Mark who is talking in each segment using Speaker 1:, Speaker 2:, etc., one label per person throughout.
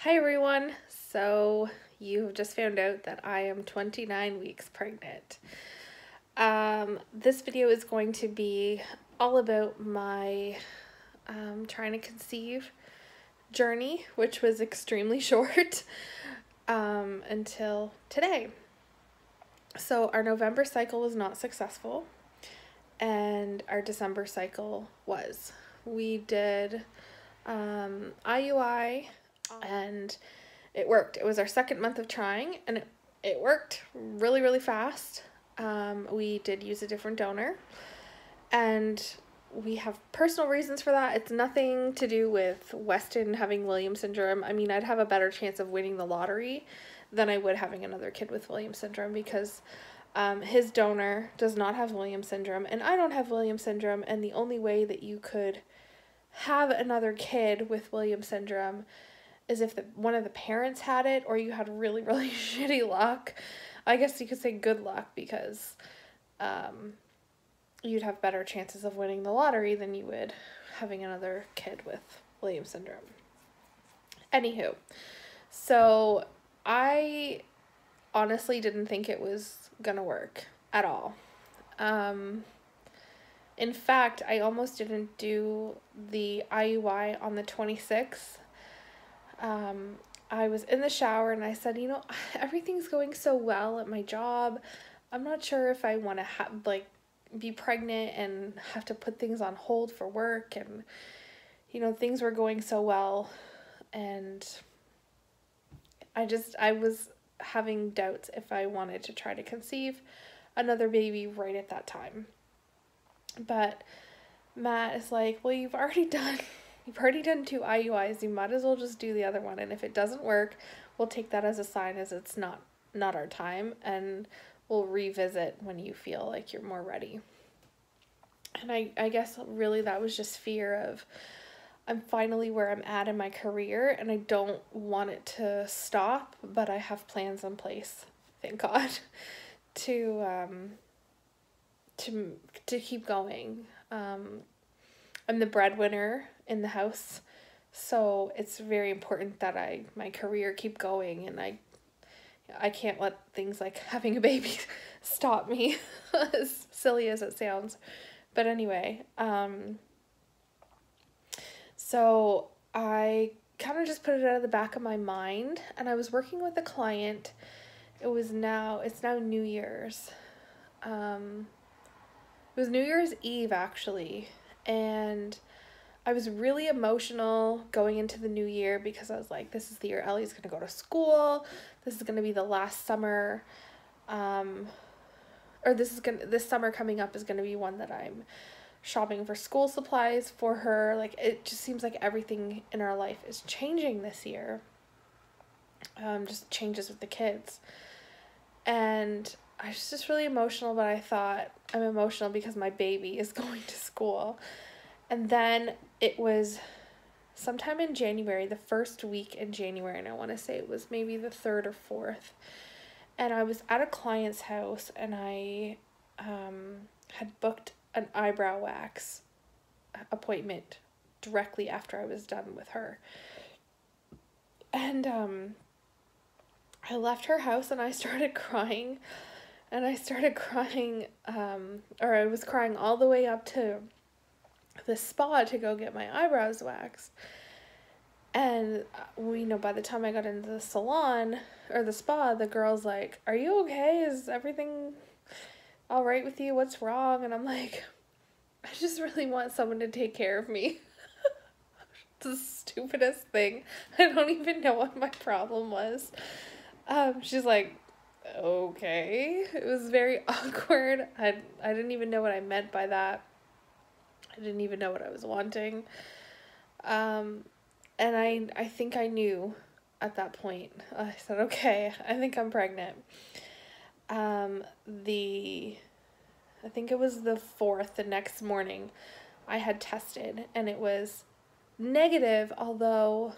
Speaker 1: Hi everyone. So you've just found out that I am 29 weeks pregnant. This video is going to be all about my trying to conceive journey, which was extremely short until today. So our November cycle was not successful and our December cycle was. We did IUI and it worked. It was our second month of trying and it worked really, really fast. We did use a different donor and we have personal reasons for that. It's nothing to do with Weston having Williams syndrome. I mean, I'd have a better chance of winning the lottery than I would having another kid with Williams syndrome because his donor does not have Williams syndrome and I don't have Williams syndrome, and the only way that you could have another kid with Williams syndrome is if one of the parents had it or you had really, really shitty luck. I guess you could say good luck because you'd have better chances of winning the lottery than you would having another kid with Williams syndrome. Anywho, so I honestly didn't think it was gonna work at all. In fact, I almost didn't do the IUI on the 26th. I was in the shower and I said, everything's going so well at my job. I'm not sure if I want to be pregnant and have to put things on hold for work, and things were going so well, and I was having doubts if I wanted to try to conceive another baby right at that time. But Matt is like, well, you've already done 2 IUIs, you might as well just do the other one, and if it doesn't work, we'll take that as a sign as it's not our time, and we'll revisit when you feel like you're more ready. And I guess really that was just fear of, I'm finally where I'm at in my career and I don't want it to stop, but I have plans in place, thank God, to keep going. I'm the breadwinner in the house, so it's very important that my career keep going, and I can't let things like having a baby stop me, as silly as it sounds. But anyway, so I kind of just put it out of the back of my mind, and I was working with a client. It's now New Year's. It was New Year's Eve, actually, and I was really emotional going into the new year because I was like, this is the year Ellie's going to go to school. This is going to be the last summer, this summer coming up is going to be one that I'm shopping for school supplies for her. Like, it just seems like everything in our life is changing this year. Just changes with the kids. And I was just really emotional, but I thought, I'm emotional because my baby is going to school. And then it was sometime in January, the first week in January, and I want to say it was maybe the 3rd or 4th. And I was at a client's house, and I had booked an eyebrow wax appointment directly after I was done with her. And I left her house, and I started crying. And I started crying, or I was crying all the way up to the spa to go get my eyebrows waxed. And by the time I got into the salon or the spa, the girl's like, are you okay? Is everything all right with you? What's wrong? And I'm like, I just really want someone to take care of me. It's the stupidest thing. I don't even know what my problem was. She's like, okay. It was very awkward. I didn't even know what I meant by that. I didn't even know what I was wanting. And I think I knew at that point. I said, okay, I think I'm pregnant. I think it was the 4th, the next morning, I had tested, and it was negative, although,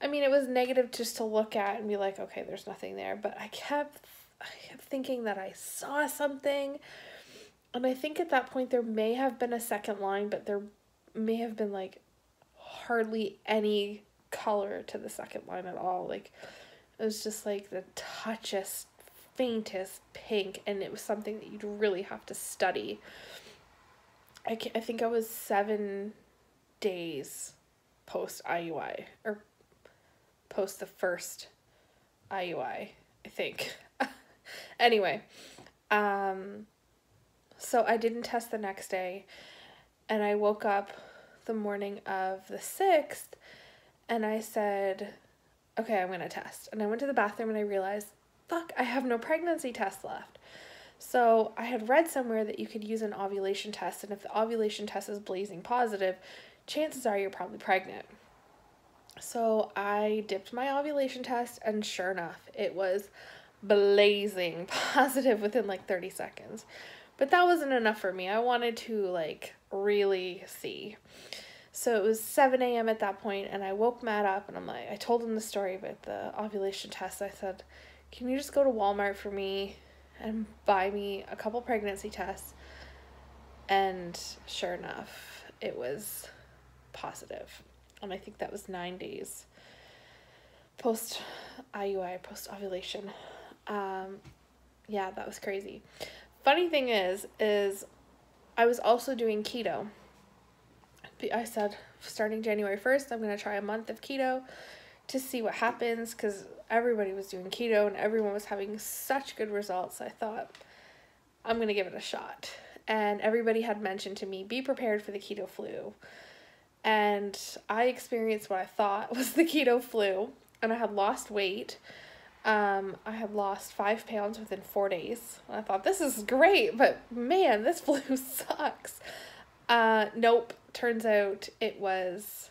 Speaker 1: I mean, it was negative just to look at and be like, okay, there's nothing there, but I kept thinking that I saw something. And I think at that point there may have been a second line, but there may have been like hardly any color to the second line at all. Like, it was just like the toughest, faintest pink, and it was something that you'd really have to study. I think I was 7 days post IUI, or post the first IUI, I think. Anyway, so I didn't test the next day, and I woke up the morning of the 6th, and I said, okay, I'm going to test. And I went to the bathroom and I realized, fuck, I have no pregnancy test left. So I had read somewhere that you could use an ovulation test, and if the ovulation test is blazing positive, chances are you're probably pregnant. So I dipped my ovulation test, and sure enough, it was blazing positive within like 30 seconds. But that wasn't enough for me. I wanted to like really see. So it was 7 a.m. at that point, and I woke Matt up, and I told him the story about the ovulation test. I said, can you just go to Walmart for me and buy me a couple pregnancy tests? And sure enough, it was positive. And I think that was 9 days post IUI, post ovulation. Yeah, that was crazy. Funny thing is I was also doing keto. I said, starting January 1st, I'm going to try a month of keto to see what happens, because everybody was doing keto and everyone was having such good results. I thought, I'm going to give it a shot. And everybody had mentioned to me, be prepared for the keto flu. And I experienced what I thought was the keto flu, and I had lost weight. I had lost 5 pounds within 4 days. And I thought, this is great, but man, this flu sucks. Nope. Turns out it was,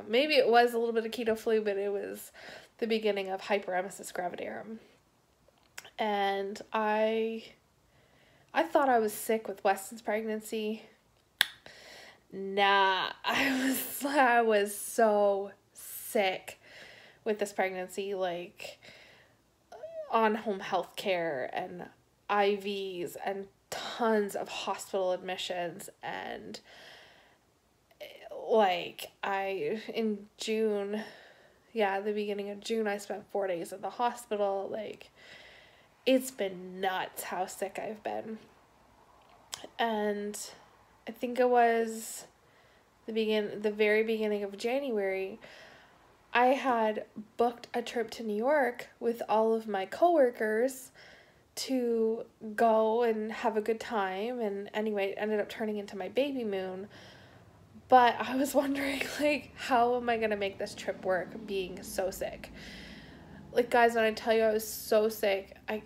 Speaker 1: maybe it was a little bit of keto flu, but it was the beginning of hyperemesis gravidarum. And I thought I was sick with Weston's pregnancy. Nah, I was so sick with this pregnancy, like on home health care and IVs and tons of hospital admissions, and like in June, the beginning of June, I spent 4 days in the hospital. Like, it's been nuts how sick I've been. And I think it was the very beginning of January, I had booked a trip to New York with all of my coworkers to go and have a good time, and anyway, it ended up turning into my baby moon. But I was wondering, like, how am I gonna make this trip work being so sick? Like, guys, when I tell you I was so sick, I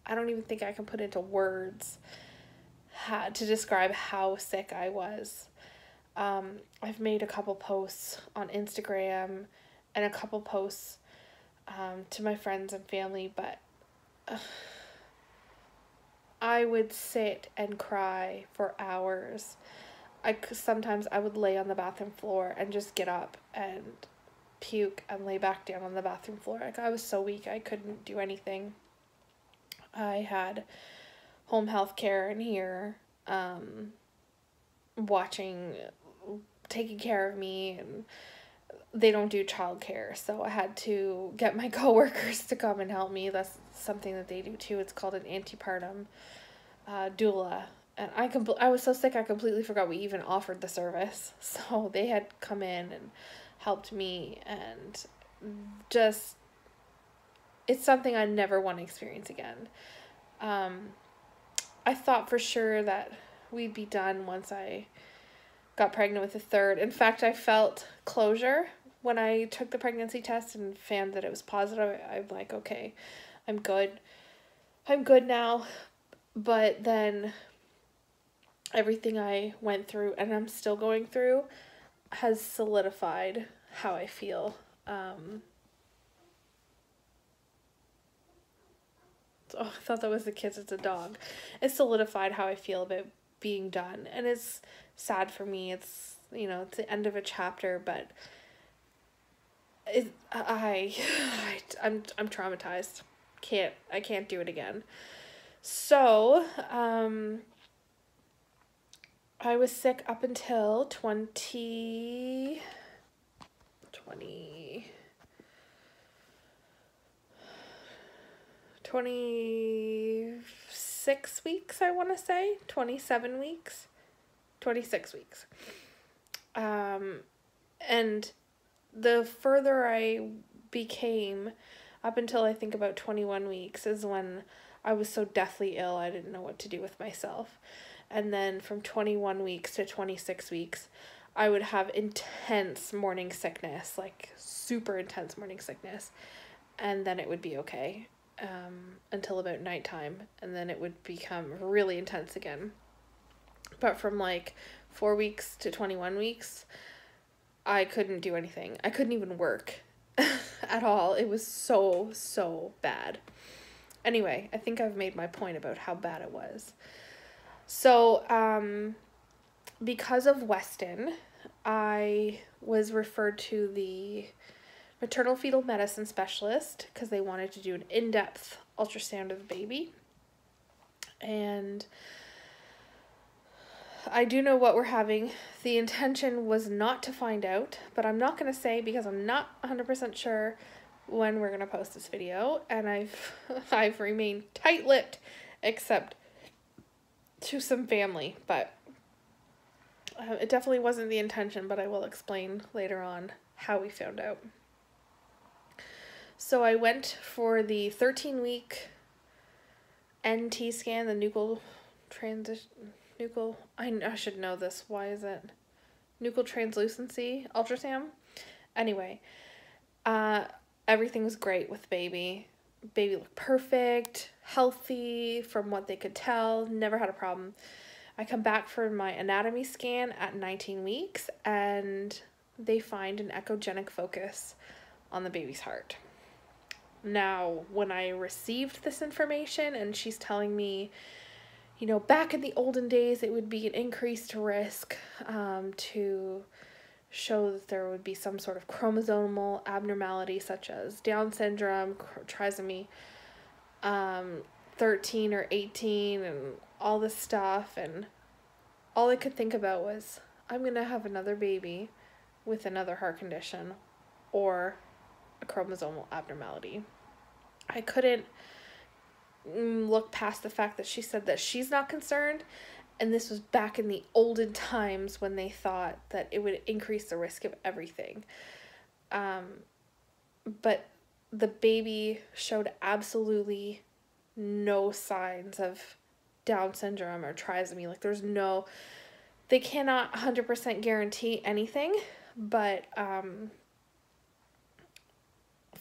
Speaker 1: don't even think I can put into words to describe how sick I was. I've made a couple posts on Instagram and a couple posts to my friends and family, but I would sit and cry for hours. Sometimes I would lay on the bathroom floor and just get up and puke and lay back down on the bathroom floor. Like, I was so weak, I couldn't do anything. I had home health care in here, taking care of me, and they don't do childcare, so I had to get my coworkers to come and help me. That's something that they do too. It's called an antepartum doula. And I was so sick I completely forgot we even offered the service. So they had come in and helped me, and just, it's something I never want to experience again. I thought for sure that we'd be done once I got pregnant with the third. In fact, I felt closure when I took the pregnancy test and found that it was positive. I'm like, okay, I'm good. I'm good now. But then everything I went through, and I'm still going through, has solidified how I feel. Oh, I thought that was the kids. It's a dog. It solidified how I feel about being done, and it's sad for me. It's, it's the end of a chapter, but I'm traumatized. I can't do it again. So, I was sick up until 26 weeks, I want to say. 27 weeks. 26 weeks. And the further I became, up until I think about 21 weeks, is when I was so deathly ill I didn't know what to do with myself. And then from 21 weeks to 26 weeks, I would have intense morning sickness, like super intense morning sickness. And then it would be okay until about nighttime. And then it would become really intense again. But from like 4 weeks to 21 weeks, I couldn't do anything. I couldn't even work at all. It was so, so bad. Anyway, I think I've made my point about how bad it was. So, because of Weston, I was referred to the maternal fetal medicine specialist because they wanted to do an in-depth ultrasound of the baby. And I do know what we're having. The intention was not to find out, but I'm not going to say because I'm not 100% sure when we're going to post this video, and I've remained tight-lipped except to some family, but it definitely wasn't the intention, but I will explain later on how we found out. So I went for the 13-week NT scan, the nuchal I should know this. Why is it? Nuchal translucency ultrasound. Anyway, everything was great with baby. Baby looked perfect, healthy from what they could tell, never had a problem. I come back for my anatomy scan at 19 weeks and they find an echogenic focus on the baby's heart. Now, when I received this information and she's telling me, you know, back in the olden days, it would be an increased risk to show that there would be some sort of chromosomal abnormality such as Down syndrome, trisomy 13 or 18, and all this stuff. And all I could think about was, I'm going to have another baby with another heart condition or a chromosomal abnormality. I couldn't look past the fact that she said that she's not concerned, and this was back in the olden times when they thought that it would increase the risk of everything. But the baby showed absolutely no signs of Down syndrome or trisomy. Like, there's no, they cannot 100% guarantee anything, but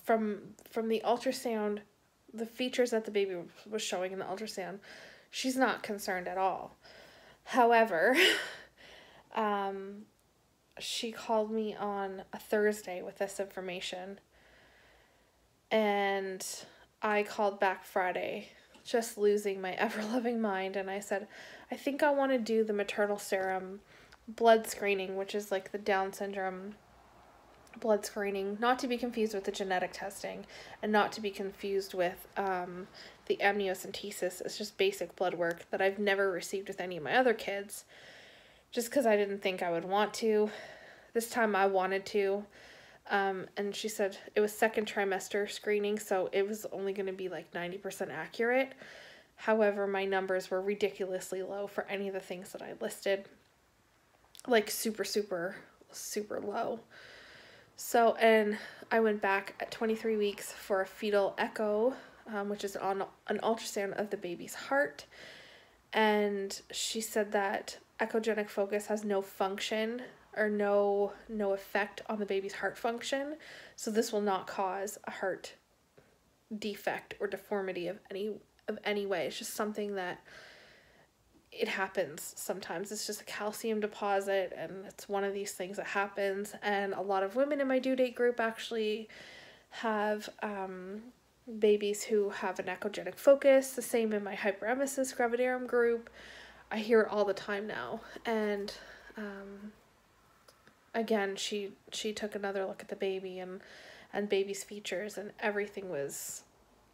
Speaker 1: from the ultrasound, the features that the baby was showing in the ultrasound, she's not concerned at all. However, she called me on a Thursday with this information, and I called back Friday, just losing my ever-loving mind, and I said, I think I want to do the maternal serum blood screening, which is like the Down syndrome blood screening, not to be confused with the genetic testing, and not to be confused with the amniocentesis. It's just basic blood work that I've never received with any of my other kids, just because I didn't think I would want to. This time I wanted to, and she said it was second trimester screening, so it was only going to be like 90% accurate. However, my numbers were ridiculously low for any of the things that I listed, like super, super, super low. So, and I went back at 23 weeks for a fetal echo, which is on an ultrasound of the baby's heart. And she said that echogenic focus has no function or no effect on the baby's heart function. So this will not cause a heart defect or deformity of any way. It's just something that it happens sometimes. It's just a calcium deposit, and it's one of these things that happens. And a lot of women in my due date group actually have babies who have an echogenic focus. The same in my hyperemesis gravidarum group. I hear it all the time now. And again, she took another look at the baby and baby's features, and everything was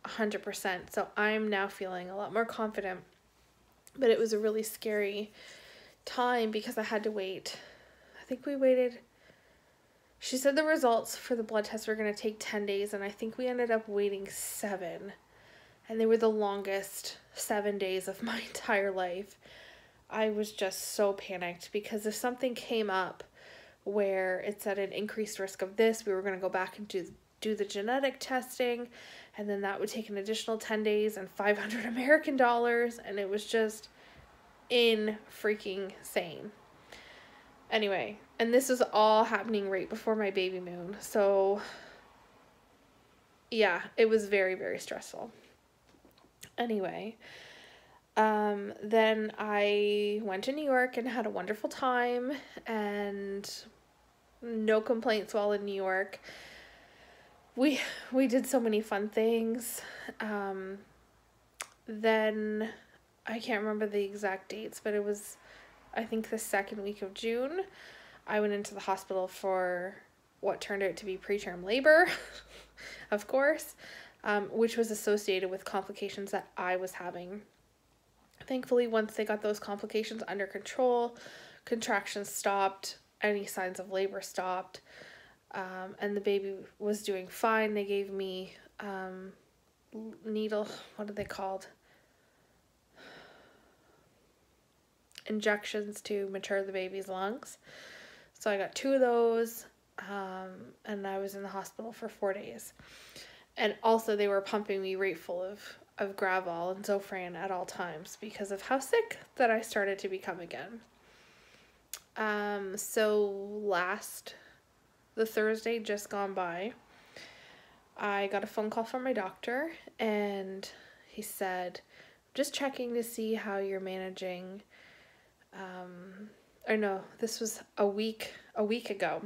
Speaker 1: 100%. So I'm now feeling a lot more confident. But it was a really scary time because I had to wait. I think we waited. She said the results for the blood test were going to take 10 days, and I think we ended up waiting 7. And they were the longest 7 days of my entire life. I was just so panicked because if something came up where it's at an increased risk of this, we were going to go back and do the genetic testing, and then that would take an additional 10 days and 500 American dollars, and it was just freaking sane. Anyway, and this was all happening right before my baby moon, so yeah, it was very, very stressful. Anyway, then I went to New York and had a wonderful time, and no complaints while in New York. We did so many fun things. Then I can't remember the exact dates, but it was, I think, the second week of June. I went into the hospital for what turned out to be preterm labor, of course, which was associated with complications that I was having. Thankfully, once they got those complications under control, contractions stopped, any signs of labor stopped, and the baby was doing fine. They gave me needle, what are they called? Injections to mature the baby's lungs. So I got 2 of those, and I was in the hospital for 4 days. And also they were pumping me right full of Gravol and Zofran at all times because of how sick that I started to become again. So the Thursday just gone by, I got a phone call from my doctor, and he said, just checking to see how you're managing, or no, this was a week ago.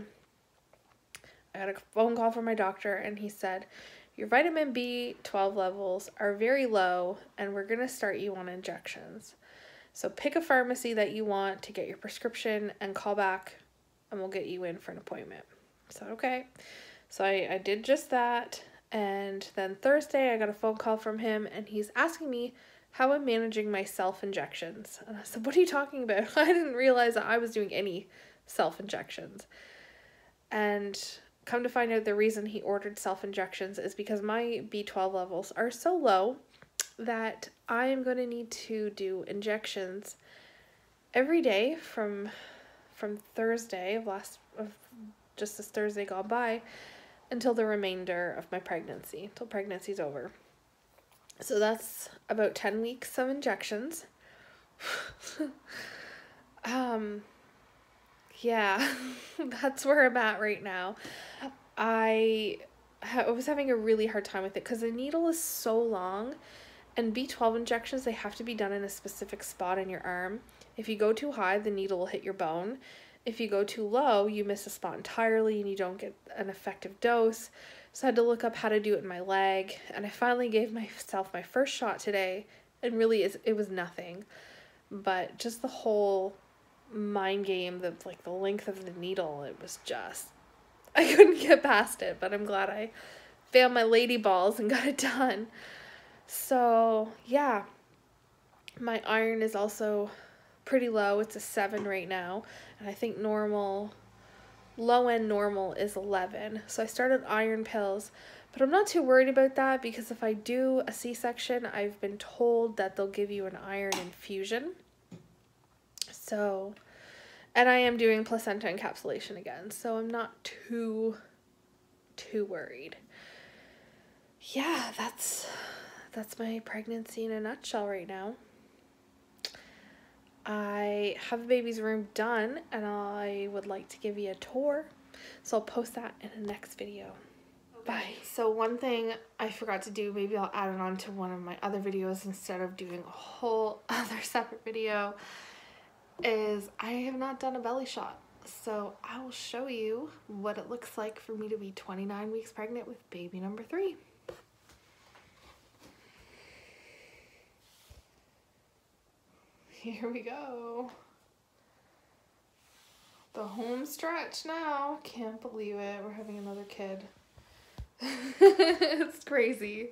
Speaker 1: I got a phone call from my doctor, and he said, your vitamin B12 levels are very low, and we're going to start you on injections. So pick a pharmacy that you want to get your prescription and call back, and we'll get you in for an appointment. So, okay. So I did just that, and then Thursday I got a phone call from him, and he's asking me how I'm managing my self-injections. And I said, what are you talking about? I didn't realize that I was doing any self-injections. And come to find out, the reason he ordered self-injections is because my B12 levels are so low that I am going to need to do injections every day from Thursday of just this Thursday gone by until the remainder of my pregnancy, until pregnancy's over. So that's about 10 weeks of injections. Yeah, that's where I'm at right now. I was having a really hard time with it because the needle is so long, and B12 injections, they have to be done in a specific spot in your arm. If you go too high, the needle will hit your bone. If you go too low, you miss a spot entirely and you don't get an effective dose. So I had to look up how to do it in my leg, and I finally gave myself my first shot today, and really it was nothing. But just the whole mind game, the length of the needle, it was just, I couldn't get past it, but I'm glad I found my lady balls and got it done. So yeah, my iron is also pretty low. It's a 7 right now, and I think low end normal is 11. So I started iron pills, but I'm not too worried about that because if I do a C-section, I've been told that they'll give you an iron infusion. So, and I am doing placenta encapsulation again, so I'm not too worried. Yeah, that's my pregnancy in a nutshell right now. I have the baby's room done, and I would like to give you a tour, so I'll post that in the next video. Bye. So one thing I forgot to do, maybe I'll add it on to one of my other videos instead of doing a whole other separate video, is I have not done a belly shot. So I will show you what it looks like for me to be 29 weeks pregnant with baby number 3. Here we go. The home stretch now. Can't believe it. We're having another kid. It's crazy.